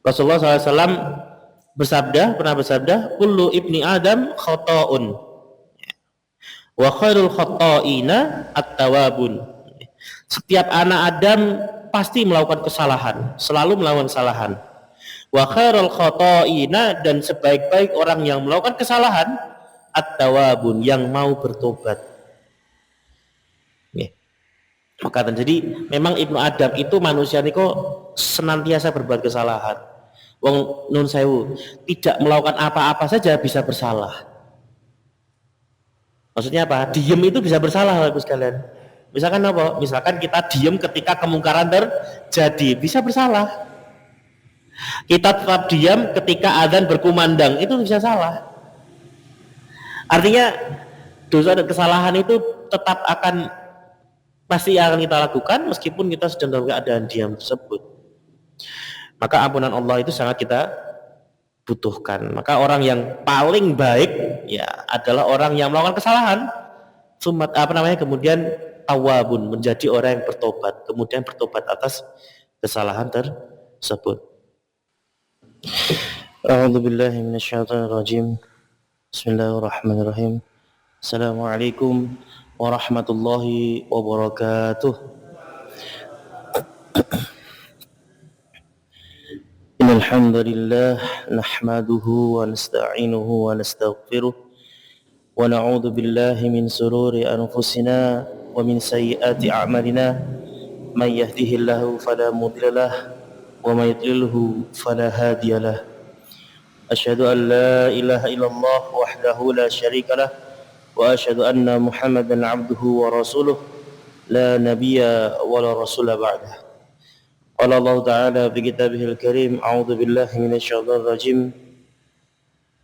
Rasulullah SAW pernah bersabda, kullu ibni Adam khata'un wa khairul khata'ina at-tawabun. Setiap anak Adam pasti melakukan kesalahan, selalu melakukan kesalahan. Wa khairul khata'ina, dan sebaik-baik orang yang melakukan kesalahan, at-tawabun, yang mau bertobat. Maka jadi memang Ibnu Adam itu manusia ini kok senantiasa berbuat kesalahan. Wong nun sewu tidak melakukan apa-apa saja bisa bersalah. Maksudnya apa? Diem itu bisa bersalah, Bapak sekalian. Misalkan apa? Misalkan kita diem ketika kemungkaran terjadi, bisa bersalah. Kita tetap diam ketika adzan berkumandang, itu bisa salah. Artinya dosa dan kesalahan itu tetap pasti akan kita lakukan meskipun kita sedang dalam keadaan diam tersebut. Maka ampunan Allah itu sangat kita butuhkan. Maka orang yang paling baik ya adalah orang yang melakukan kesalahan, kemudian tawabun, menjadi orang yang bertobat, kemudian bertobat atas kesalahan tersebut. A'udzubillahi minasyaitonirrajim. Bismillahirrahmanirrahim. Assalamualaikum warahmatullahi wabarakatuh. Innal hamdalillah nahmaduhu wa nasta'inuhu wa nastaghfiruh wa na'udzu billahi min shururi anfusina wa min sayyiati a'malina. May yahdihillahu fala mudilla lahu wa may yudlilhu fala hadiya lahu. Asyhadu an la ilaha illallah wahdahu la syarika lahu wa asyhadu anna Muhammadan 'abduhu wa rasuluh la nabiyya wa la rasula ba'dah. Qala Allah Ta'ala fi kitabihil karim, a'udzu billahi minasyaitonir rajim.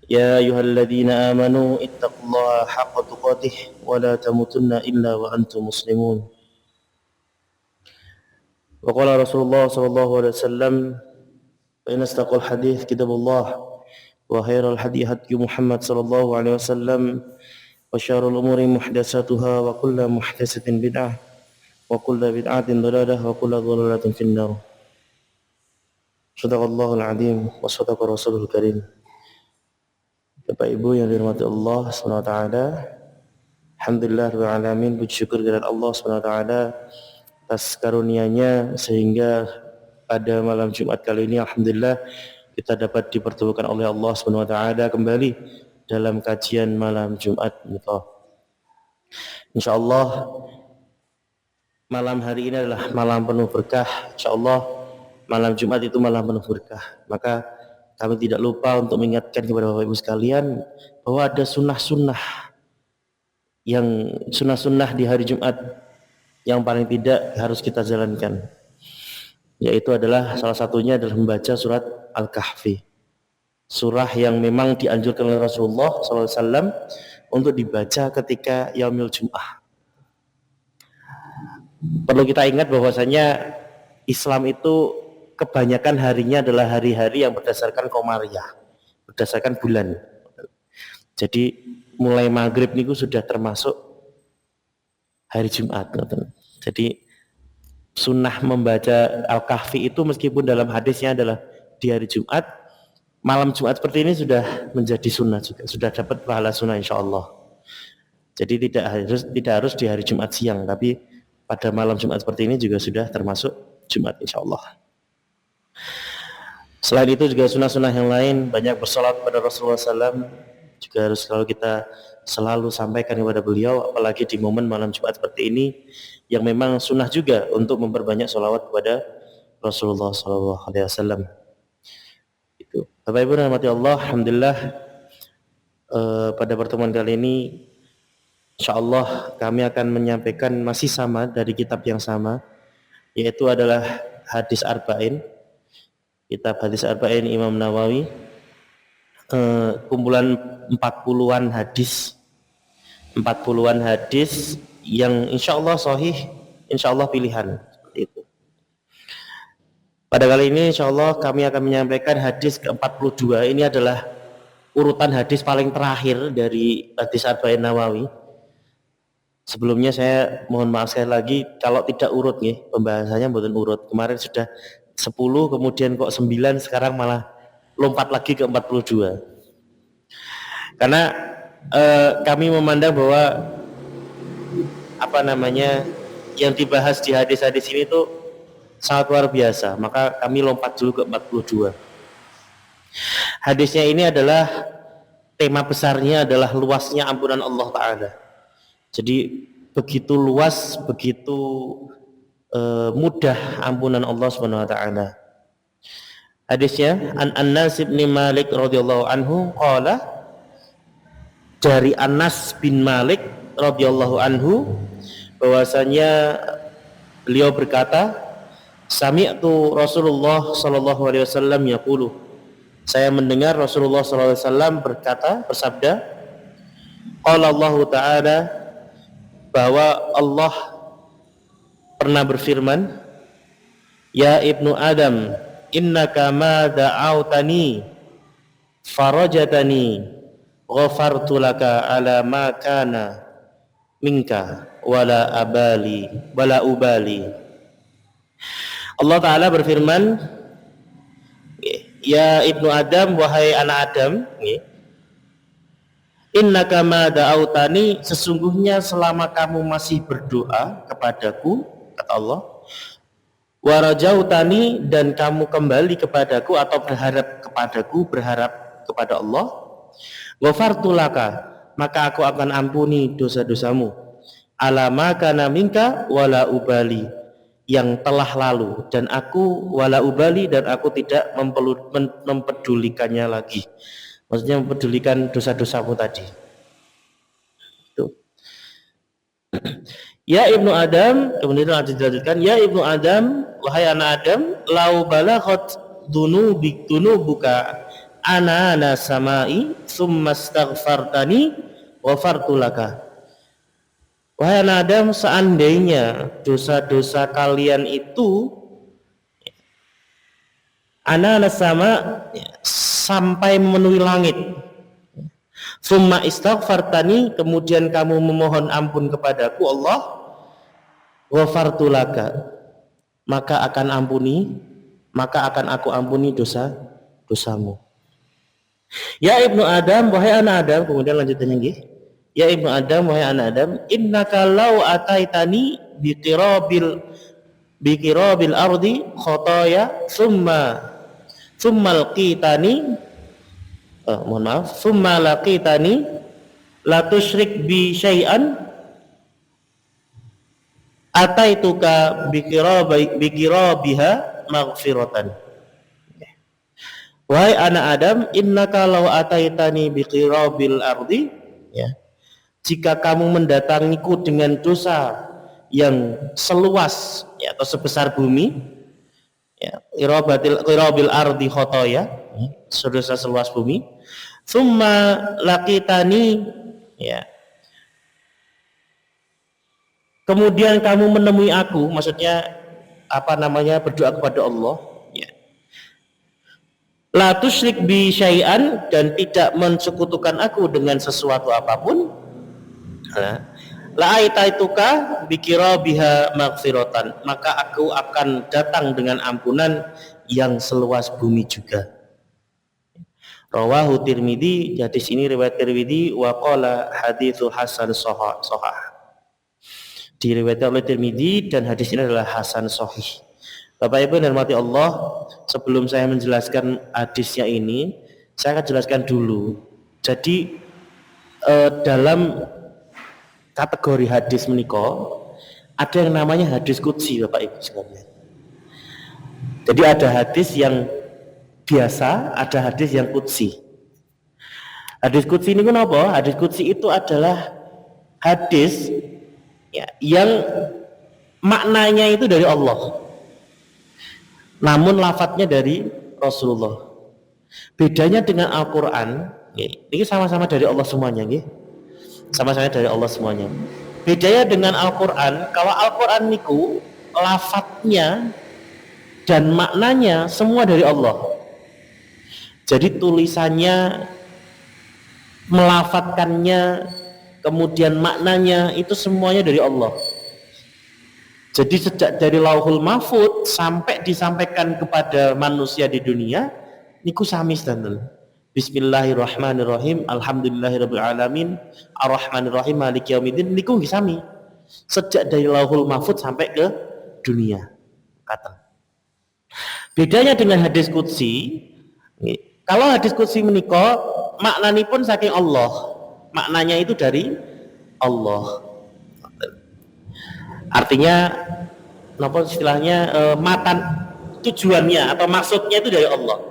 Ya ayyuhalladzina amanu ittaqullaha haqqa tuqatih wa la tamutunna illa wa antum muslimun. Wa qala Rasulullah sallallahu alaihi wasallam, fa inna astaqal hadits kitabullah wa khairal hadi hadi Muhammad sallallahu alaihi wasallam wa syarrul umuri muhdatsatuha wa kullu muhdatsatin bid'ah wa kullu bid'atin dhalalah wa kullu dhalalatin finnar. Shadaqallahul azim wa shadaqa rasulul karim. Bapak Ibu yang dirahmati Allah Subhanahu wa taala, alhamdulillah rabbil alamin, puji syukur kepada Allah Subhanahu wa taala atas karunia-Nya sehingga pada malam Jumat kali ini alhamdulillah kita dapat dipertemukan oleh Allah Subhanahu wa taala kembali dalam kajian malam Jumat kita. Insyaallah malam hari ini adalah malam penuh berkah. Insyaallah malam Jumat itu malam penuh berkah. Maka kami tidak lupa untuk mengingatkan kepada Bapak Ibu sekalian bahwa ada sunnah-sunnah di hari Jumat yang paling tidak harus kita jalankan. Yaitu adalah salah satunya adalah membaca surat Al-Kahfi. Surah yang memang dianjurkan oleh Rasulullah SAW untuk dibaca ketika Yaumil Jum'ah. Perlu kita ingat bahwasanya Islam itu kebanyakan harinya adalah hari-hari yang berdasarkan Qamariyah, berdasarkan bulan. Jadi mulai maghrib niku sudah termasuk hari Jumat. Jadi sunnah membaca Al-Kahfi itu meskipun dalam hadisnya adalah di hari Jumat, malam Jumat seperti ini sudah menjadi sunnah juga, sudah dapat pahala sunnah insyaallah. Jadi tidak harus di hari Jumat siang, tapi pada malam Jumat seperti ini juga sudah termasuk Jumat insyaallah. Selain itu juga sunnah-sunnah yang lain, banyak bersolat kepada Rasulullah SAW juga harus selalu sampaikan kepada beliau, apalagi di momen malam Jumat seperti ini yang memang sunnah juga untuk memperbanyak sholawat kepada Rasulullah SAW. Itu. Bapak Ibu rahmati Allah, alhamdulillah pada pertemuan kali ini insyaallah kami akan menyampaikan masih sama dari kitab yang sama, yaitu adalah hadis Arba'in, kitab hadis Arba'in Imam Nawawi, kumpulan 40-an hadis yang insyaallah sahih, insyaallah pilihan seperti itu. Pada kali ini insyaallah kami akan menyampaikan hadis ke-42. Ini adalah urutan hadis paling terakhir dari hadis Arba'in Nawawi. Sebelumnya saya mohon maaf sekali lagi kalau tidak urut nih, pembahasannya mboten urut. Kemarin sudah 10, kemudian kok 9, sekarang malah lompat lagi ke 42. Karena kami memandang bahwa yang dibahas di hadis-hadis ini tuh sangat luar biasa, maka kami lompat dulu ke 42. Hadisnya ini adalah tema besarnya adalah luasnya ampunan Allah Ta'ala. Jadi begitu luas, begitu mudah ampunan Allah Subhanahu wa taala. Hadisnya an Anas bin Malik radhiyallahu anhu qala, dari Anas bin Malik radhiyallahu anhu bahwasanya beliau berkata, sami'tu Rasulullah sallallahu alaihi wasallam yaqulu, saya mendengar Rasulullah sallallahu alaihi wasallam bersabda, qala Allah Ta'ala, bahwa Allah pernah berfirman, ya ibnu Adam, innaka ma da'autani farajatani ghafartu laka ala ma kana minka wala ubali. Allah Ta'ala berfirman, ya ibnu Adam, wahai anak Adam, innaka ma da'autani, sesungguhnya selama kamu masih berdoa kepadaku, kata Allah, warajautani, dan kamu kembali kepadaku atau berharap kepada Allah, ghafartu laka, maka aku akan ampuni dosa-dosamu, ala ma kana minka wala ubali, yang telah lalu, dan aku wala ubali, dan aku tidak mempedulikannya lagi. Maksudnya mempedulikan dosa-dosamu tadi. Itu. Ya ibnu Adam, kemudian dilanjutkan, ya ibnu Adam, wahai anak Adam, lau balaghat dunubuka ana samai summa astaghfartani ghafartu laka. Wahai anak Adam, seandainya dosa-dosa kalian itu ana sama sampai memenuhi langit, summa istaghfartani, kemudian kamu memohon ampun kepadaku Allah, ghafartu laka, maka akan aku ampuni dosamu. Ya ibnu Adam, wahai anak Adam, kemudian lanjutannya nggih, ya ibnu Adam, wahai anak Adam, innaka law ataitani biqirabil ardi khotoya summa laqitani la tusyrik bi syai'an ataituka biqirabiha maghfiratan. Wahai anak Adam, innaka law ataitani biqirabil ardi, ya, jika kamu mendatangiku dengan dosa yang seluas, ya, atau sebesar bumi, ya, qirabil ardi khotoya, dosa seluas bumi, summa laqitani, ya, kemudian kamu menemui aku, maksudnya berdoa kepada Allah, ya, la tusyrik bi syai'an, dan tidak mensekutukan aku dengan sesuatu apapun, la aitaituka biqirabiha maghfiratan, maka aku akan datang dengan ampunan yang seluas bumi juga. Rawahu Tirmidzi, hadis ini riwayat Tirmidzi, wa qala haditsu hasan sahih. Diriwayatkan oleh Tirmidzi dan hadis ini adalah hasan sahih. Bapak Ibu yang dirahmati Allah, sebelum saya menjelaskan hadisnya ini, saya akan jelaskan dulu. Jadi dalam kategori hadis menika ada yang namanya hadis qudsi, Bapak Ibu sekalian. Jadi ada hadis yang biasa, ada hadis yang qudsi. Hadis qudsi ini kenapa? Hadis qudsi itu adalah hadis, ya, yang maknanya itu dari Allah, namun lafadznya dari Rasulullah. Bedanya dengan Al-Quran, ini sama-sama dari Allah semuanya, sama-sama dari Allah semuanya. Bedanya dengan Al-Quran, kalau Al-Quran niku lafadznya dan maknanya semua dari Allah. Jadi tulisannya, melafadzkannya, kemudian maknanya itu semuanya dari Allah. Jadi sejak dari Lauhul Mahfud sampai disampaikan kepada manusia di dunia niku sami sedanten. Bismillahirrahmanirrahim. Alhamdulillahirabbil alamin. Arrahmanirrahim. Maliki yaumiddin niku nggih sami. Sejak dari Lauhul Mahfud sampai ke dunia. Kata. Bedanya dengan hadis qudsi, kalau hadis qudsi menika maknanipun saking Allah. Maknanya itu dari Allah. Artinya apa istilahnya matan tujuannya atau maksudnya itu dari Allah.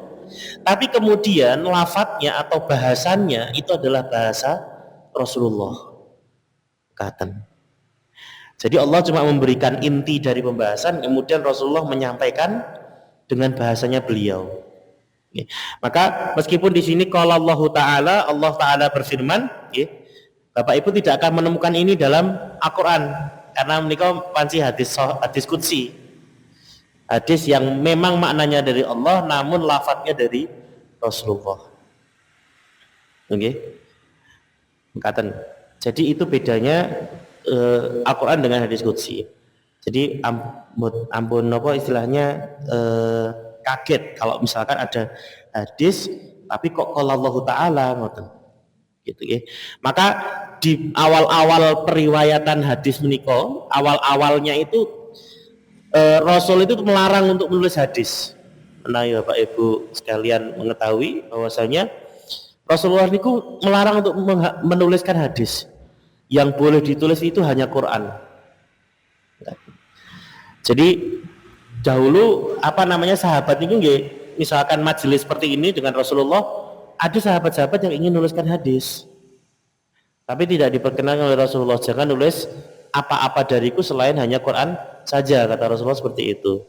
Tapi kemudian lafadznya atau bahasannya itu adalah bahasa Rasulullah. Katen. Jadi Allah cuma memberikan inti dari pembahasan, kemudian Rasulullah menyampaikan dengan bahasanya beliau. Oke. Maka meskipun di sini kalau Allah Taala berfirman, oke, Bapak Ibu tidak akan menemukan ini dalam Al-Quran, karena menikah panci hadis qudsi, hadis yang memang maknanya dari Allah namun lafadznya dari Rasulullah. Oke. Katen. Jadi itu bedanya Al-Quran dengan hadis qudsi. Jadi ampun apa istilahnya kaget kalau misalkan ada hadis tapi kok kalau Allah Taala ngoten gitu ya. Maka di awal-awal periwayatan hadis menika, awal-awalnya itu Rasul itu melarang untuk menulis hadis. Nah ya Bapak Ibu sekalian mengetahui bahwasanya Rasulullah niku melarang untuk menuliskan hadis. Yang boleh ditulis itu hanya Quran. Jadi dahulu sahabat itu nggih, misalkan majelis seperti ini dengan Rasulullah, ada sahabat-sahabat yang ingin menuliskan hadis. Tapi tidak diperkenankan oleh Rasulullah, jangan nulis apa-apa dariku selain hanya Quran saja, kata Rasulullah seperti itu.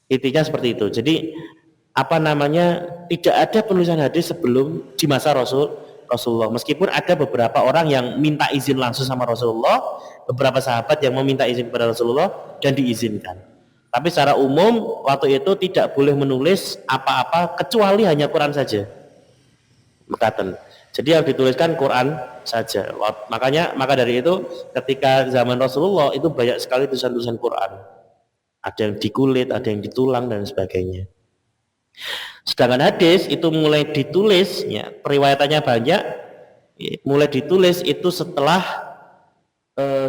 Intinya seperti itu. Jadi tidak ada penulisan hadis sebelum di masa Rasulullah. Meskipun ada beberapa orang yang minta izin langsung sama Rasulullah, beberapa sahabat yang meminta izin kepada Rasulullah dan diizinkan. Tapi secara umum waktu itu tidak boleh menulis apa-apa kecuali hanya Quran saja. Mekaten. Jadi yang dituliskan Quran saja. Maka dari itu ketika zaman Rasulullah itu banyak sekali tulisan-tulisan Quran. Ada yang di kulit, ada yang di tulang dan sebagainya. Sedangkan hadis itu mulai ditulis, ya, periwayatannya banyak, ya, mulai ditulis itu setelah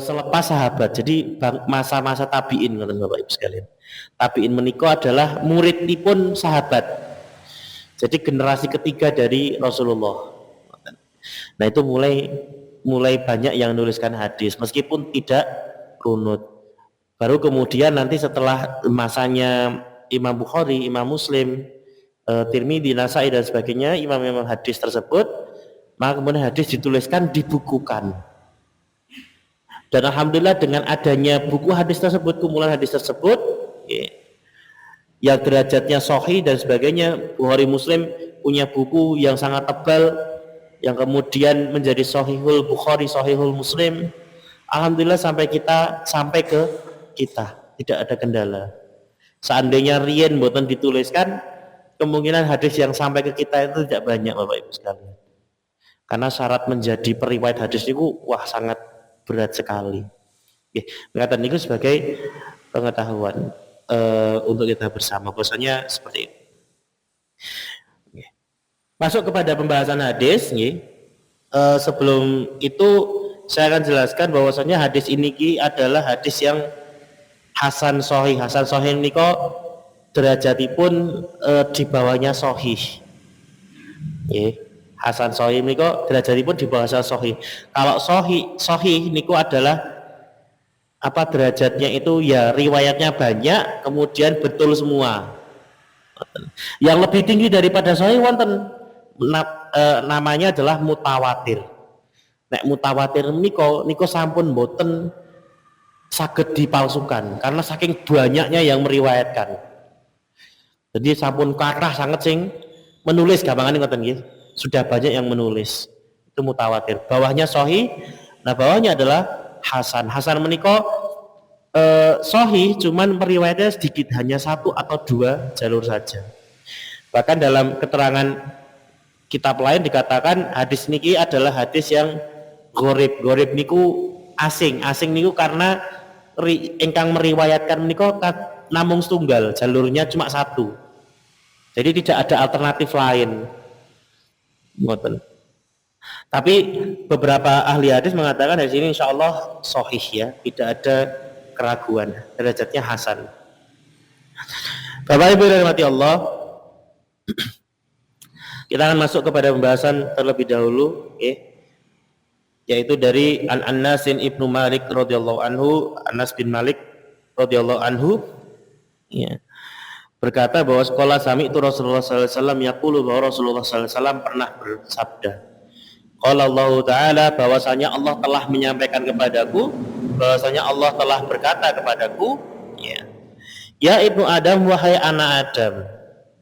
selepas sahabat. Jadi masa-masa tabiin, Bapak Ibu sekalian. Tabiin menika adalah muridipun sahabat. Jadi generasi ketiga dari Rasulullah. Nah itu mulai banyak yang menuliskan hadis, meskipun tidak runut. Baru kemudian nanti setelah masanya Imam Bukhari, Imam Muslim, Tirmidzi, Nasai dan sebagainya, imam-imam hadis tersebut, maka kemudian hadis dituliskan, dibukukan. Dan alhamdulillah dengan adanya buku hadis tersebut, kumpulan hadis tersebut, ya, yang derajatnya sahih dan sebagainya, Bukhari Muslim punya buku yang sangat tebal, yang kemudian menjadi Sahihul Bukhari, Sahihul Muslim. Alhamdulillah sampai ke kita tidak ada kendala. Seandainya rien mboten dituliskan, kemungkinan hadis yang sampai ke kita itu tidak banyak, Bapak Ibu sekalian. Karena syarat menjadi periwayat hadis itu sangat berat sekali. Mengatakan itu sebagai pengetahuan untuk kita bersama. Bahwasanya seperti itu. Masuk kepada pembahasan hadis, sebelum itu saya akan jelaskan bahwasanya hadis ini adalah hadis yang Hasan Sahih. Hasan Sahih ini kok derajatipun di bawahnya Sahih. Hasan Sahih ini kok derajatipun di bawah Sahih. Kalau Sahih niku adalah derajatnya itu ya riwayatnya banyak, kemudian betul semua. Yang lebih tinggi daripada Sahih wonten namanya adalah mutawatir. Nek mutawatir niku sampun boten saged dipalsukan karena saking banyaknya yang meriwayatkan. Jadi sampun kathah sanget sing menulis gampangane ngoten nggih. Sudah banyak yang menulis. Itu mutawatir. Bawahnya sahih, nah bawahnya adalah hasan. Hasan menika sahih cuman meriwayatnya sedikit, hanya 1 atau 2 jalur saja. Bahkan dalam keterangan kitab lain dikatakan hadis niki adalah hadis yang gharib. Gharib niku asing. Asing niku karena ingkang meriwayatkan menika namung setunggal, jalurnya cuma satu. Jadi tidak ada alternatif lain. Ngoten. Tapi beberapa ahli hadis mengatakan di sini insya Allah sahih ya, tidak ada keraguan, derajatnya hasan. Bapak Ibu yang dirahmati Allah, kita akan masuk kepada pembahasan terlebih dahulu, yaitu dari Anas ibnu Malik radhiyallahu anhu, Anas bin Malik radhiyallahu anhu, ya, berkata bahwa sekolah sami itu Rasulullah SAW yaqulu, bahwa Rasulullah SAW pernah bersabda, qala Allah Ta'ala, bahwasanya Allah telah menyampaikan kepadaku, bahwasanya Allah telah berkata kepadaku, ya ibnu Adam, wahai anak Adam,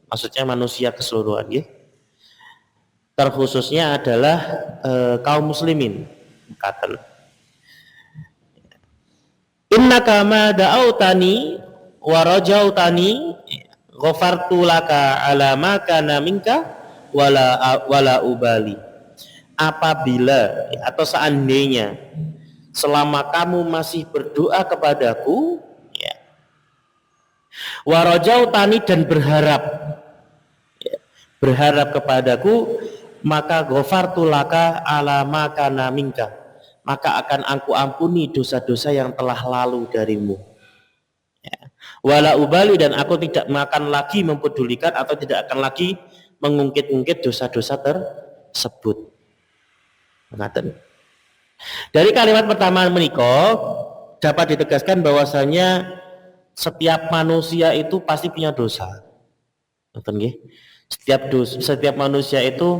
maksudnya manusia keseluruhan, ya, terkhususnya adalah kaum muslimin, kata, innaka ma da'autani wa rajautani ghafartu laka ala ma kana minka wala ubali. Apabila atau seandainya selama kamu masih berdoa kepadaku, ya, wa rajautani, dan berharap, ya, berharap kepadaku, maka ghafartu laka ala ma kana minka, maka akan aku ampuni dosa-dosa yang telah lalu darimu. Wala ubali, dan aku tidak akan lagi mempedulikan atau tidak akan lagi mengungkit-ungkit dosa-dosa tersebut. Dari kalimat pertama menikah dapat ditegaskan bahwasanya setiap manusia itu pasti punya dosa. Setiap manusia itu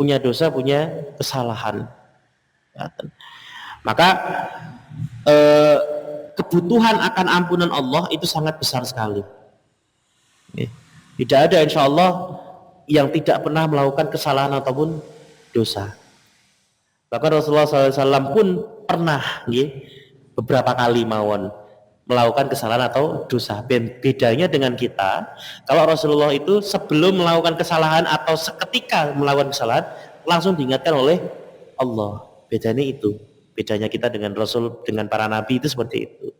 punya dosa, punya kesalahan. Maka kebutuhan akan ampunan Allah itu sangat besar sekali. Tidak ada insya Allah yang tidak pernah melakukan kesalahan ataupun dosa. Bahkan Rasulullah SAW pun pernah beberapa kali melakukan kesalahan atau dosa. Bedanya dengan kita, kalau Rasulullah itu sebelum melakukan kesalahan atau seketika melakukan kesalahan langsung diingatkan oleh Allah. Bedanya kita dengan Rasul, dengan para nabi itu seperti itu.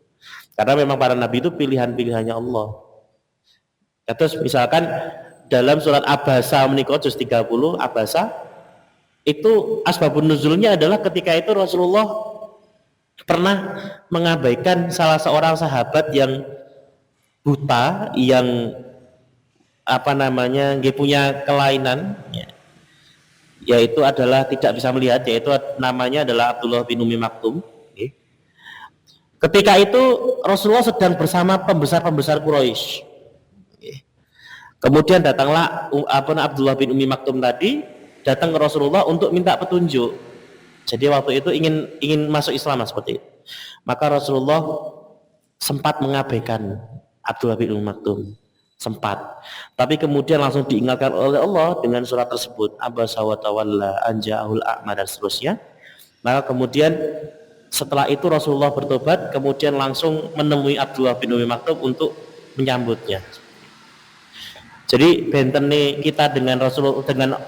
Karena memang para nabi itu pilihannya Allah. Terus misalkan dalam surat Abasa menikah juz 30, Abasa itu asbabun nuzulnya adalah ketika itu Rasulullah pernah mengabaikan salah seorang sahabat yang buta, yang punya kelainan, yaitu adalah tidak bisa melihat, yaitu namanya adalah Abdullah bin Umi Maktum. Ketika itu Rasulullah sedang bersama pembesar-pembesar Quraisy. Kemudian datanglah Abdullah bin Umi Maktum tadi datang ke Rasulullah untuk minta petunjuk. Jadi waktu itu ingin masuk Islam seperti itu. Maka Rasulullah sempat mengabaikan Abdullah bin Umi Maktum, sempat. Tapi kemudian langsung diingatkan oleh Allah dengan surat tersebut, Abasa wa tawalla an ja'ahul a'ma, dan seterusnya. Maka kemudian setelah itu Rasulullah bertobat, kemudian langsung menemui Abdullah bin Umi Maktum untuk menyambutnya. Jadi bentene kita dengan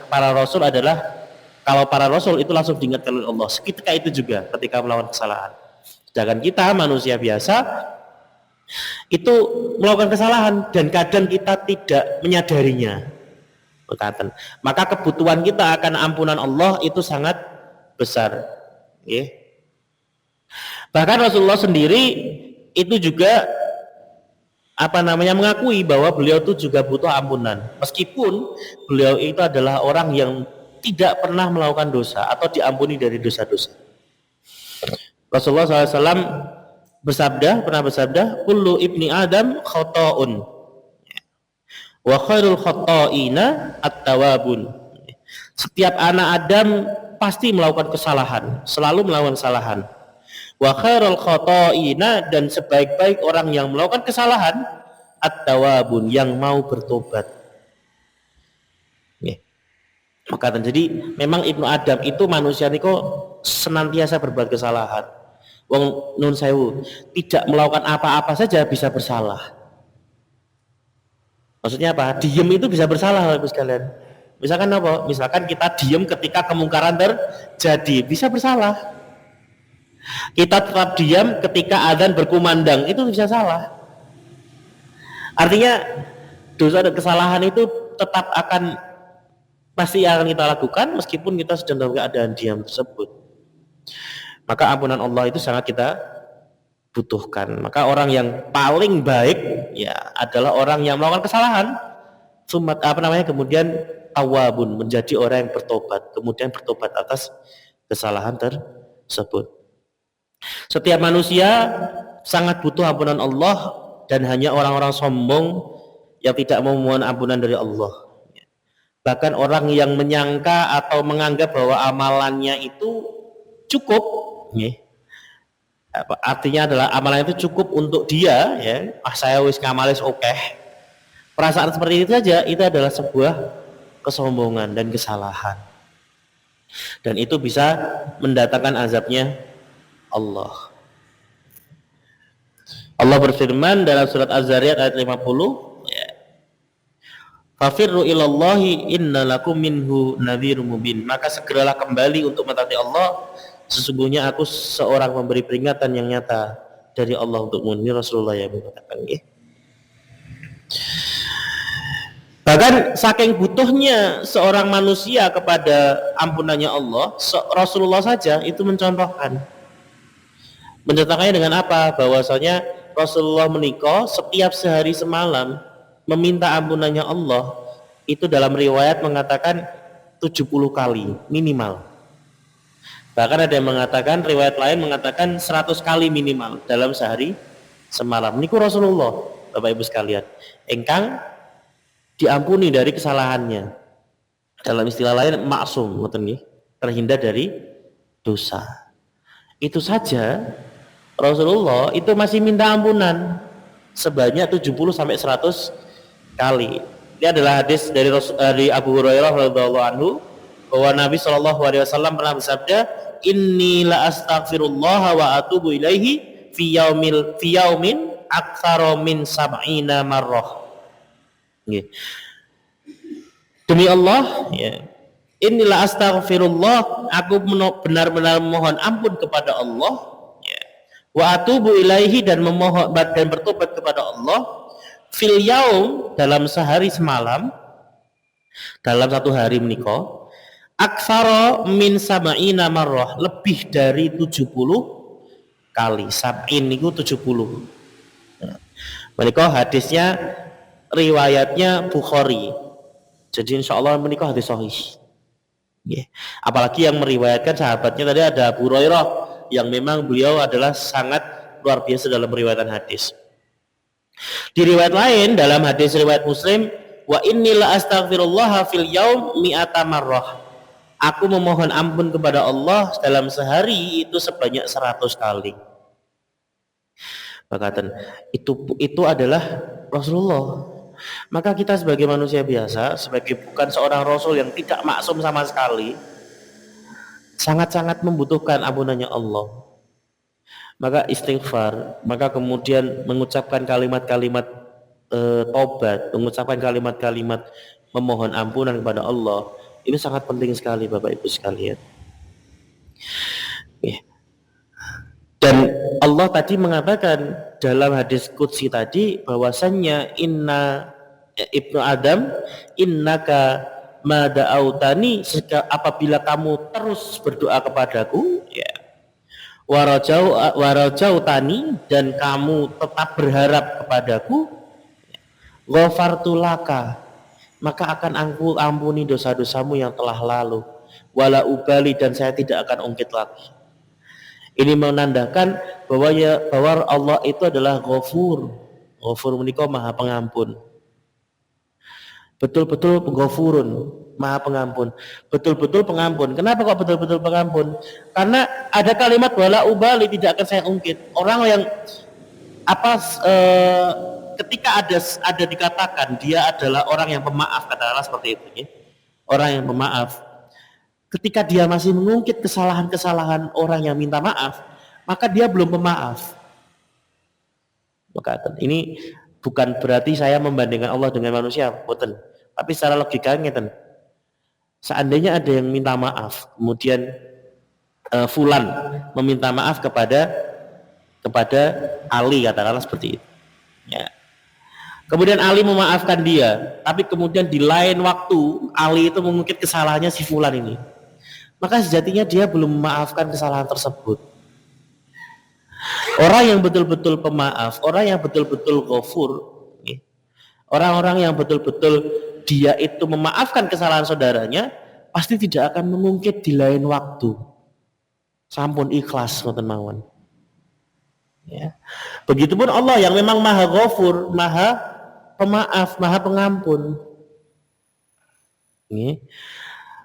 para rasul adalah, kalau para rasul itu langsung diingatkan oleh Allah seketika itu juga ketika melakukan kesalahan. Sedangkan kita manusia biasa itu melakukan kesalahan dan kadang kita tidak menyadarinya. Maka kebutuhan kita akan ampunan Allah itu sangat besar. Bahkan Rasulullah sendiri itu juga mengakui bahwa beliau itu juga butuh ampunan, meskipun beliau itu adalah orang yang tidak pernah melakukan dosa atau diampuni dari dosa-dosa. Rasulullah SAW pernah bersabda, kullu ibni Adam khata'un wa khairul khata'ina at-tawabun. Setiap anak Adam pasti melakukan kesalahan, selalu melakukan kesalahan. Wa khairul khata'ina, dan sebaik-baik orang yang melakukan kesalahan, at-tawabun, yang mau bertobat. Maka jadi memang Ibnu Adam itu manusia niko senantiasa berbuat kesalahan. Wong nun sewu tidak melakukan apa-apa saja bisa bersalah. Maksudnya apa? Diem itu bisa bersalah, Bapak sekalian. Misalkan apa? Misalkan kita diem ketika kemungkaran terjadi, bisa bersalah. Kita tetap diam ketika adzan berkumandang, itu bisa salah. Artinya dosa dan kesalahan itu tetap pasti akan kita lakukan meskipun kita sedang dalam keadaan diam tersebut. Maka ampunan Allah itu sangat kita butuhkan. Maka orang yang paling baik ya adalah orang yang melakukan kesalahan, kemudian tawabun, menjadi orang yang bertobat, kemudian bertobat atas kesalahan tersebut. Setiap manusia sangat butuh ampunan Allah, dan hanya orang-orang sombong yang tidak mau memohon ampunan dari Allah. Bahkan orang yang menyangka atau menganggap bahwa amalannya itu cukup, artinya adalah amalan itu cukup untuk dia, ya, saya wis ngamalis oke. Perasaan seperti itu saja, itu adalah sebuah kesombongan dan kesalahan, dan itu bisa mendatangkan azabnya Allah. Allah berfirman dalam surat Az-Zariyat ayat 50, ya, fafirru ilallahi innalakum minhu nadhirum mubin, maka segeralah kembali untuk mentaati Allah, sesungguhnya aku seorang pemberi peringatan yang nyata dari Allah untukmu. Ini Rasulullah yang mengatakan, ya. Bahkan saking butuhnya seorang manusia kepada ampunannya Allah, Rasulullah saja itu mencontohkannya dengan apa? Bahwasanya Rasulullah menikah setiap sehari semalam meminta ampunannya Allah, itu dalam riwayat mengatakan 70 kali minimal. Bahkan ada yang mengatakan, riwayat lain mengatakan 100 kali minimal dalam sehari semalam. Niku Rasulullah, Bapak Ibu sekalian, engkang diampuni dari kesalahannya. Dalam istilah lain maksum, terhindar dari dosa. Itu saja Rasulullah itu masih minta ampunan sebanyak 70 sampai 100 kali. Ini adalah hadis dari Abu Hurairah radhiyallahu anhu, bahwa Nabi SAW pernah bersabda, inni la astaghfirullah wa atubu ilaihi fi yaumin aktsara min sab'ina marrah. Demi Allah, ya, inilah astaghfirullah, aku benar-benar memohon ampun kepada Allah, ya, wa atubu ilaihi, dan memohon dan bertobat kepada Allah, fil yaum, dalam sehari semalam, dalam satu hari menikah, aktsara min sab'ina marrah, lebih dari 70 kali. Sab'in itu 70. Menikah hadisnya riwayatnya Bukhari. Jadi insya Allah menikah hadis sahih. Yeah. Apalagi yang meriwayatkan sahabatnya tadi ada Abu Hurairah, yang memang beliau adalah sangat luar biasa dalam riwayatan hadis. Di riwayat lain, dalam hadis riwayat Muslim, wa inni la astaghfirullah fil yaum mi'ata marrah, aku memohon ampun kepada Allah dalam sehari itu sebanyak 100 kali. Berkata, itu adalah Rasulullah. Maka kita sebagai manusia biasa, sebagai bukan seorang Rasul yang tidak maksum sama sekali, sangat-sangat membutuhkan ampunannya Allah. Maka istighfar, maka kemudian mengucapkan kalimat-kalimat tobat, mengucapkan kalimat-kalimat memohon ampunan kepada Allah, ini sangat penting sekali Bapak Ibu sekalian. Dan Allah tadi mengatakan dalam hadis qudsi tadi, bahwasannya inna ibnu Adam innaka ma da'autani, apabila kamu terus berdoa kepadaku, ya, warajautani, dan kamu tetap berharap kepadaku, ghafartu laka, maka akan aku ampuni dosa-dosamu yang telah lalu, wala ubali, dan saya tidak akan ungkit lagi. Ini menandakan bahwa Allah itu adalah Ghafur. Ghafur menika Maha Pengampun. Betul-betul Ghafurun, Maha Pengampun. Betul-betul pengampun. Kenapa kok betul-betul pengampun? Karena ada kalimat wala ubali, tidak akan saya ungkit. Orang yang ketika ada dikatakan dia adalah orang yang pemaaf, katakanlah seperti itu, ya. Orang yang pemaaf, ketika dia masih mengungkit kesalahan-kesalahan orang yang minta maaf, maka dia belum pemaaf. Maka ini bukan berarti saya membandingkan Allah dengan manusia, boten. Tapi secara logikanya, seandainya ada yang minta maaf, kemudian Fulan meminta maaf kepada Ali, katakanlah seperti itu. Ya. Kemudian Ali memaafkan dia, tapi kemudian di lain waktu Ali itu mengungkit kesalahannya si Fulan ini. Maka sejatinya dia belum memaafkan kesalahan tersebut. Orang yang betul-betul pemaaf, orang yang betul-betul ghafur, orang-orang yang betul-betul dia itu memaafkan kesalahan saudaranya, pasti tidak akan mengungkit di lain waktu. Sampun ikhlas ngoten mawon. Ya. Begitupun Allah yang memang Maha Ghafur, Maha Pemaaf, Maha Pengampun.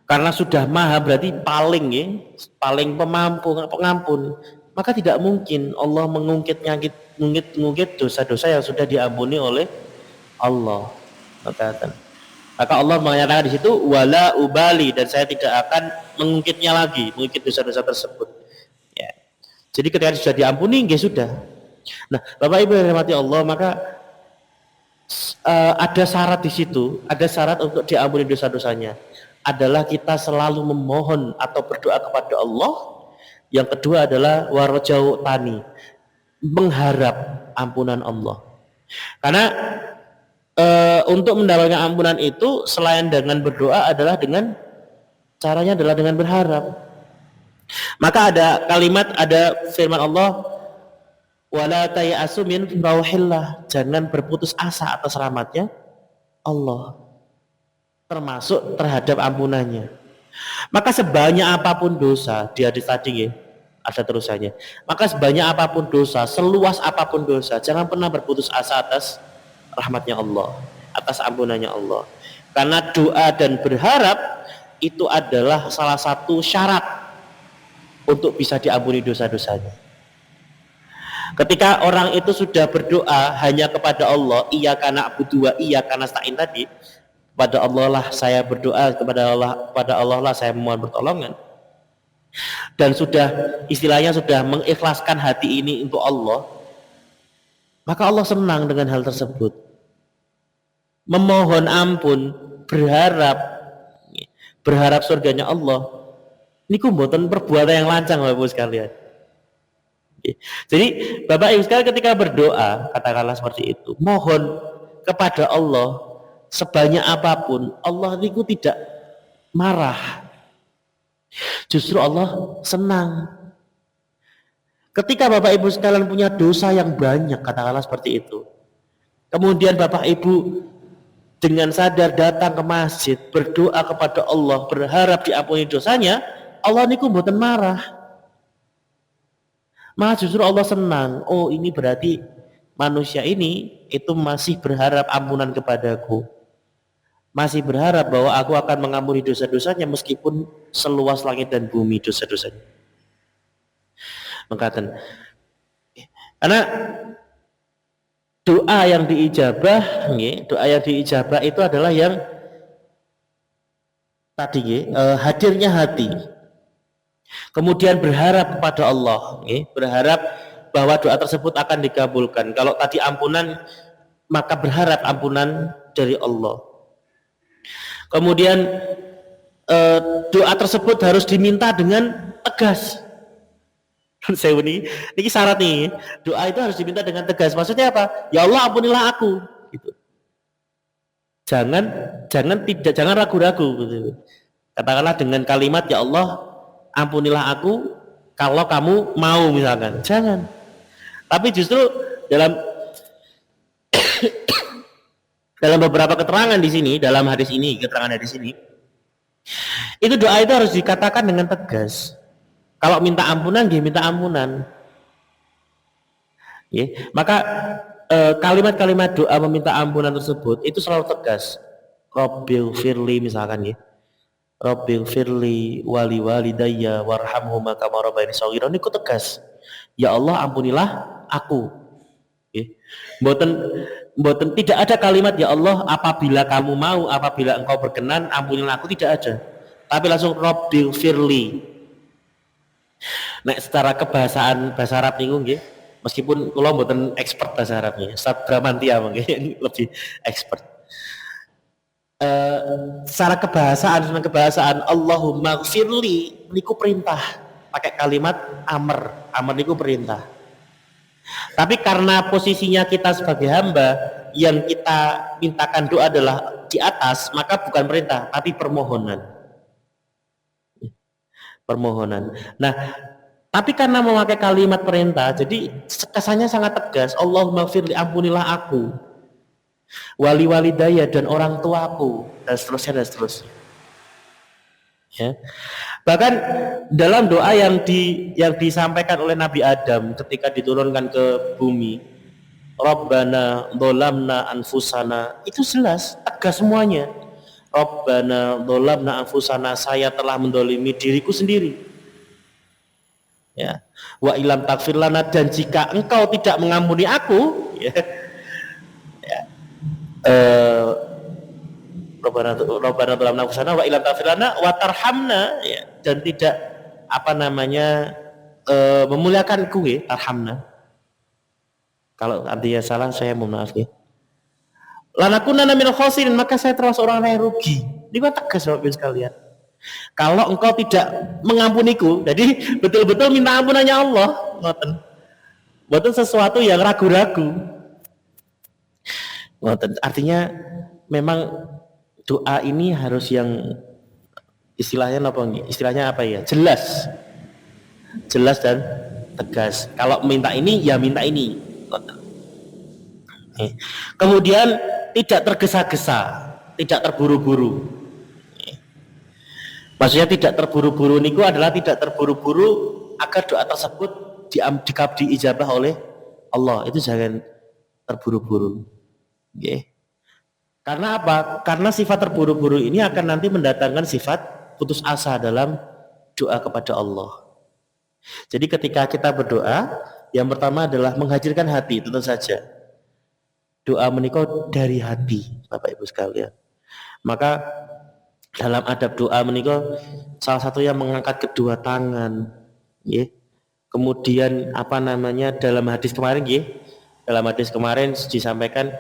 Karena sudah Maha berarti paling pengampun. Maka tidak mungkin Allah mengungkit dosa-dosa yang sudah diampuni oleh Allah. Maka Allah menyatakan di situ wala ubali, dan saya tidak akan mengungkit dosa-dosa tersebut. Ya. Jadi ketika sudah diampuni, ya sudah. Nah, Bapak Ibu yang dirahmati Allah, maka ada syarat di situ, ada syarat untuk diampuni dosa-dosanya. Adalah kita selalu memohon atau berdoa kepada Allah. Yang kedua adalah warjau tani, mengharap ampunan Allah. Karena untuk mendapatkan ampunan itu selain dengan berdoa adalah dengan berharap. Maka ada firman Allah, wala tayasu min rauhillah, jangan berputus asa atas rahmatnya Allah, termasuk terhadap ampunannya. Maka sebanyak apapun dosa, di hadis tadi ya, ada terusannya. Maka sebanyak apapun dosa, seluas apapun dosa, jangan pernah berputus asa atas rahmatnya Allah, atas ampunannya Allah. Karena doa dan berharap itu adalah salah satu syarat untuk bisa diampuni dosa-dosanya. Ketika orang itu sudah berdoa hanya kepada Allah, iyyaka na'budu wa iyyaka nasta'in tadi, pada Allah lah saya berdoa, kepada Allah lah saya memohon pertolongan, dan istilahnya sudah mengikhlaskan hati ini untuk Allah, maka Allah senang dengan hal tersebut. Memohon ampun, berharap surganya Allah, ini mboten perbuatan yang lancang Bapak Ibu sekalian. Jadi Bapak Ibu sekalian ketika berdoa, katakanlah seperti itu, mohon kepada Allah sebanyak apapun, Allah itu tidak marah, justru Allah senang. Ketika Bapak Ibu sekalian punya dosa yang banyak, katakanlah seperti itu, kemudian Bapak Ibu dengan sadar datang ke masjid, berdoa kepada Allah, berharap diampuni dosanya, Allah niku mboten marah, malah justru Allah senang. Oh, ini berarti manusia ini itu masih berharap ampunan kepadaku, masih berharap bahwa aku akan mengampuni dosa-dosanya meskipun seluas langit dan bumi dosa-dosanya. Mengatakan, karena doa yang diijabah itu adalah yang tadi hadirnya hati, kemudian berharap kepada Allah, berharap bahwa doa tersebut akan dikabulkan. Kalau tadi ampunan, maka berharap ampunan dari Allah. Kemudian doa tersebut harus diminta dengan tegas. Saya ini syarat nih, doa itu harus diminta dengan tegas. Maksudnya apa? Ya Allah, ampunilah aku, gitu. Jangan ragu-ragu, gitu. Katakanlah dengan kalimat, ya Allah, ampunilah aku kalau kamu mau, misalkan. Jangan. Tapi justru dalam beberapa keterangan di sini, dalam keterangan hadis ini, itu doa itu harus dikatakan dengan tegas. Kalau minta ampunan, dia minta ampunan. Maka kalimat-kalimat doa meminta ampunan tersebut itu selalu tegas. Rabbil firli, misalkan Rabbil firli wali walidayya warhamhuma kama rabbayani shaghira, niku tegas. Ya Allah, ampunilah aku. Mboten tidak ada kalimat ya Allah apabila kamu mau, apabila engkau berkenan, ampunilah aku, tidak ada. Tapi langsung Rabbil firli. Nek secara kebahasaan bahasa Arab niku nggih, meskipun kula mboten expert bahasa Arabnya, Ustaz Bramantia mungkin lebih expert. Secara kebahasaan Allahumma gfirli niku perintah. pakai kalimat amr. Amr itu perintah. Tapi karena posisinya kita sebagai hamba, yang kita mintakan doa adalah di atas, maka bukan perintah, tapi permohonan. Permohonan. Nah, tapi karena memakai kalimat perintah, jadi kesannya sangat tegas. Allahumma firli, ampunilah aku, wali walidaya, dan orang tuaku, dan seterusnya dan seterusnya. Ya. Bahkan dalam doa yang disampaikan oleh Nabi Adam ketika diturunkan ke bumi, Rabbana dholamna anfusana, itu jelas, tegas semuanya. Rabbana dholamna anfusana, saya telah mendolimi diriku sendiri. Ya. Wa ilam taghfir lana, dan jika engkau tidak mengampuni aku, ya, ya, Rabbana dholamna anfusana wa ilam taghfir lana wa tarhamna, ya, dan tidak memuliakan kue, tarhamna. Kalau artinya salah saya mohon maaf ya. Lanakunanna minal khasirin, maka saya termasuk orang yang rugi. Ini kan tegas Bapak sekalian. Kalau engkau tidak mengampuniku, jadi betul-betul minta ampunannya Allah, ngoten. Bukan sesuatu yang ragu-ragu. Ngoten. Artinya memang doa ini harus yang istilahnya apa ya? Jelas dan tegas. Kalau minta ini ya minta ini. Kemudian tidak tergesa-gesa, tidak terburu-buru. Maksudnya tidak terburu-buru niku adalah tidak terburu-buru agar doa tersebut diijabah oleh Allah. Itu jangan terburu-buru. Okay. Karena apa? Karena sifat terburu-buru ini akan nanti mendatangkan sifat putus asa dalam doa kepada Allah. Jadi ketika kita berdoa, yang pertama adalah menghadirkan hati, tentu saja. Doa menikah dari hati, Bapak Ibu sekalian. Maka dalam adab doa menikah, salah satu yang mengangkat kedua tangan, ya. Kemudian dalam hadis kemarin, ya, dalam hadis kemarin disampaikan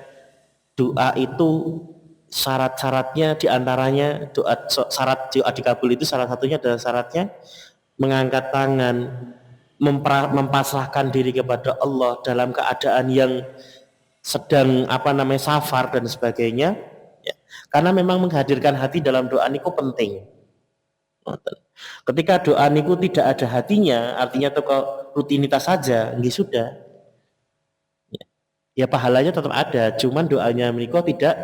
doa itu syarat-syaratnya diantaranya syarat doa dikabul itu salah satunya adalah syaratnya mengangkat tangan, mempasrahkan diri kepada Allah dalam keadaan yang sedang safar dan sebagainya, ya. Karena memang menghadirkan hati dalam doa niku penting. Ketika doa niku tidak ada hatinya, artinya itu rutinitas saja, nggih sudah. Ya pahalanya tetap ada, cuman doanya niku tidak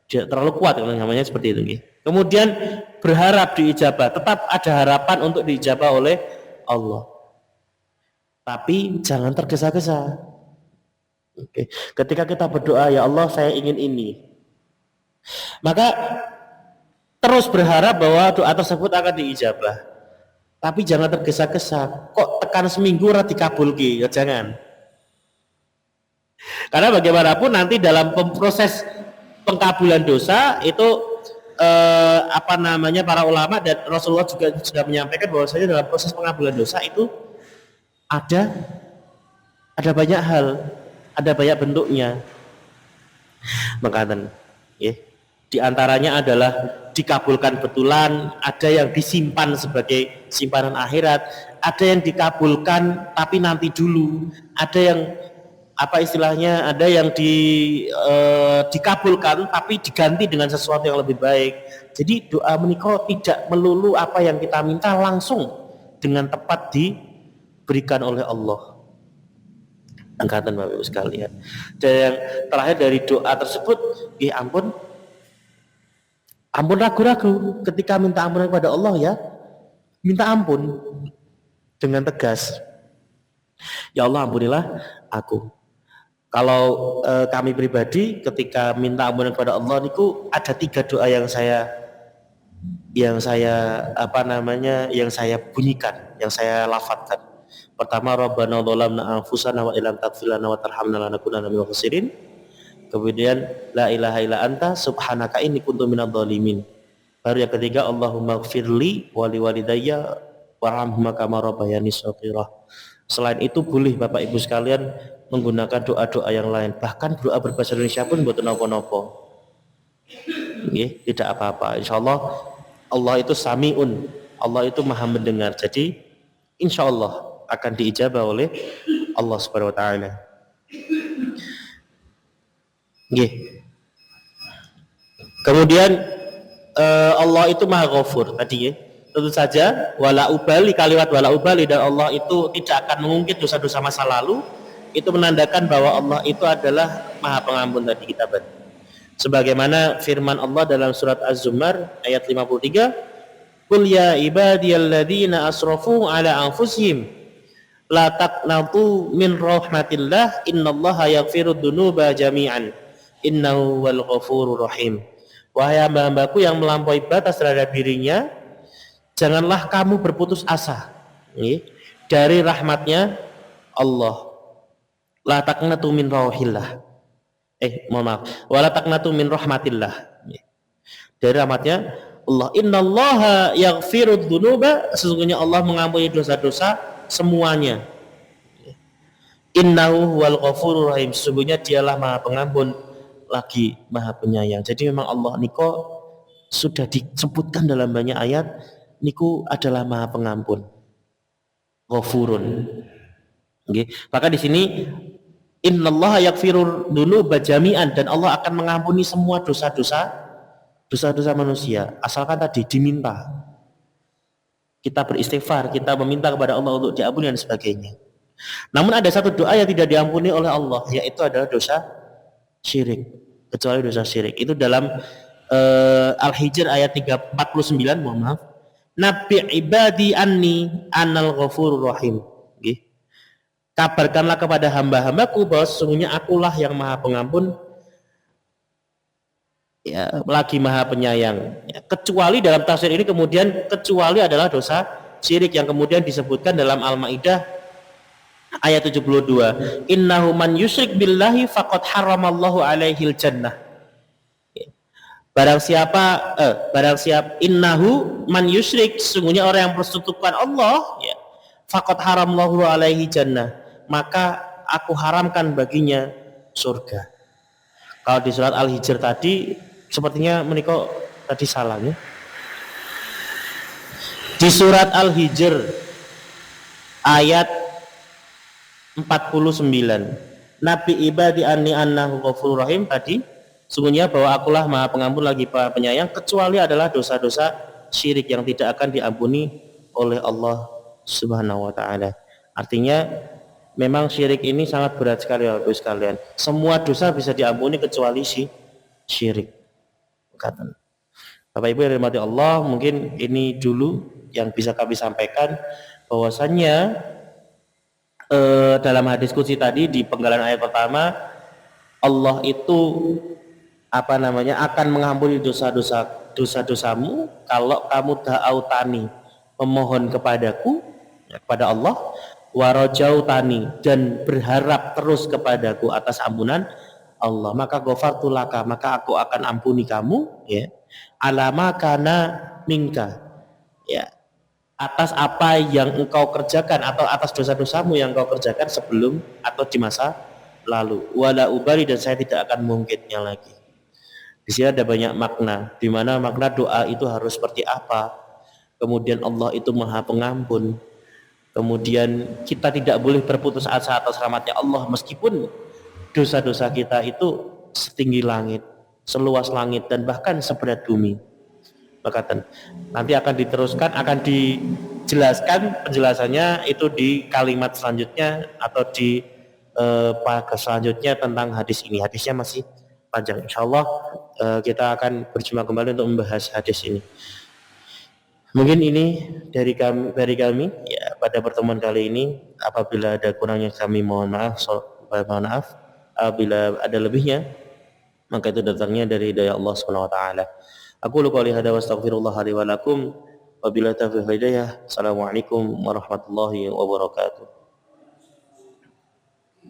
terlalu kuat, namanya seperti itu. Nggih. Kemudian berharap diijabah, tetap ada harapan untuk diijabah oleh Allah. Tapi jangan tergesa-gesa. Oke. Ketika kita berdoa, ya Allah saya ingin ini, maka terus berharap bahwa doa tersebut akan diijabah. Tapi jangan tergesa-gesa. Kok tekan seminggu ora dikabulke, ya jangan. Karena bagaimanapun nanti dalam proses pengkabulan dosa itu para ulama dan Rasulullah juga sudah menyampaikan bahwasanya dalam proses pengabulan dosa itu ada banyak hal, ada banyak bentuknya. Makanan, ya. Di antaranya adalah dikabulkan betulan, ada yang disimpan sebagai simpanan akhirat, ada yang dikabulkan tapi nanti dulu, ada yang ada yang dikabulkan tapi diganti dengan sesuatu yang lebih baik. Jadi doa menikah tidak melulu apa yang kita minta langsung dengan tepat diberikan oleh Allah. Angkatan Bapak Ibu sekalian. Dan yang terakhir dari doa tersebut, ampun ragu-ragu ketika minta ampun kepada Allah, ya minta ampun dengan tegas. Ya Allah ampunilah aku. Kalau kami pribadi ketika minta ampunan kepada Allah niku ada 3 doa yang saya bunyikan, yang saya lafadzkan. Pertama, Rabbana dholamna anfusana wa illam taghfir lana wa tarhamna lanakunanna minal khasirin. Kemudian la ilaha illa anta subhanaka inni kuntu minadh dhalimin. Baru yang ketiga, Allahumma ighfirli wa liwalidayya warhamhuma kama rabbayani shaghira. Selain itu boleh Bapak Ibu sekalian menggunakan doa-doa yang lain, bahkan doa berbahasa Indonesia pun mboten napa-napa. Nggih, tidak apa-apa. Insyaallah Allah itu samiun, Allah itu Maha mendengar. Jadi insya Allah akan diijabah oleh Allah Subhanahu wa taala. Nggih. Kemudian Allah itu Maha Ghafur tadi ya. Tentu saja wala ubali, kalimat wala ubali, dan Allah itu tidak akan mengungkit dosa-dosa masa lalu. Itu menandakan bahwa Allah itu adalah Maha Pengampun tadi kita baca. Sebagaimana firman Allah dalam surat Az-Zumar ayat 53, "Qul ya ibadiyalladzina asrafu ala anfusihim la taqnatu min rahmatillah innallaha yaghfirud dzunuba jami'an innahu wal ghafurur rahim." Wahai hamba-hambaku yang melampaui batas terhadap dirinya, janganlah kamu berputus asa dari rahmatnya Allah. La taqnatu min rahmatillah. Mohon maaf. Wa la taqnatu min rahmatillah. Dari rahmatnya Allah. Innallaha yaghfirud dzunuba, sesungguhnya Allah mengampuni dosa-dosa semuanya. Innahu wal ghafurur rahim, sesungguhnya dialah Maha Pengampun lagi Maha Penyayang. Jadi memang Allah niko sudah disebutkan dalam banyak ayat, niku adalah Maha Pengampun, Ghafurun. Okay. Maka di sini innallaha yaghfirud dzunuba jami'an, dan Allah akan mengampuni semua dosa-dosa manusia, asalkan tadi diminta. Kita beristighfar, kita meminta kepada Allah untuk diampuni dan sebagainya. Namun ada satu doa yang tidak diampuni oleh Allah, yaitu adalah dosa syirik. Kecuali dosa syirik. Itu dalam Al-Hijr ayat 49, mohon maaf. Nabi ibadi anni anal ghafurur rahim. Okay. Kabarkanlah kepada hamba-hambaku bahwa sesungguhnya akulah yang Maha Pengampun, ya, lagi Maha Penyayang. Ya, kecuali dalam tafsir ini kemudian kecuali adalah dosa syirik yang kemudian disebutkan dalam Al-Maidah ayat 72. Innahu man yusyrik billahi faqad haramallahu alaihil jannah. Barang siapa innahu man yusyrik, sesungguhnya orang yang persekutukan Allah, ya, faqad haramallahu alaihi jannah, maka aku haramkan baginya surga. Kalau di surat Al-Hijr tadi sepertinya menikah tadi salahnya. Di surat Al-Hijr ayat 49, Nabi ibadi anni annahu ghafurur rahim tadi, sungguhnya bahwa akulah Maha Pengampun lagi Maha Penyayang, kecuali adalah dosa-dosa syirik yang tidak akan diampuni oleh Allah Subhanahu wa taala. Artinya memang syirik ini sangat berat sekali Bapak sekalian. Semua dosa bisa diampuni kecuali syirik. Kata Bapak Ibu yang dirahmati Allah, mungkin ini dulu yang bisa kami sampaikan, bahwasannya dalam hadis qudsi tadi di penggalan ayat pertama, Allah itu akan mengampuni dosa-dosamu kalau kamu da'autani, memohon kepadaku, ya, kepada Allah, warajautani, dan berharap terus kepadaku atas ampunan Allah, maka ghafartu laka, maka aku akan ampuni kamu, ya, alama kana minka, ya, atas apa yang engkau kerjakan atau atas dosa-dosamu yang engkau kerjakan sebelum atau di masa lalu. Wala ubali, dan saya tidak akan mengungkitnya lagi. Di sini ada banyak makna, di mana makna doa itu harus seperti apa. Kemudian Allah itu Maha Pengampun. Kemudian kita tidak boleh berputus asa atas rahmatnya Allah, meskipun dosa-dosa kita itu setinggi langit, seluas langit, dan bahkan seberat bumi. Maka nanti akan diteruskan, akan dijelaskan penjelasannya itu di kalimat selanjutnya atau di paragraf selanjutnya tentang hadis ini. Hadisnya masih panjang. Insyaallah kita akan berjumpa kembali untuk membahas hadis ini. Mungkin ini dari kami ya pada pertemuan kali ini. Apabila ada kurangnya kami mohon maaf. Apabila ada lebihnya, maka itu datangnya dari hidayah Allah Subhanahu wa taala. Aku qouli hadza wa astaghfirullah li wa lakum wa billahi taufiq hidayah. Assalamualaikum warahmatullahi wabarakatuh.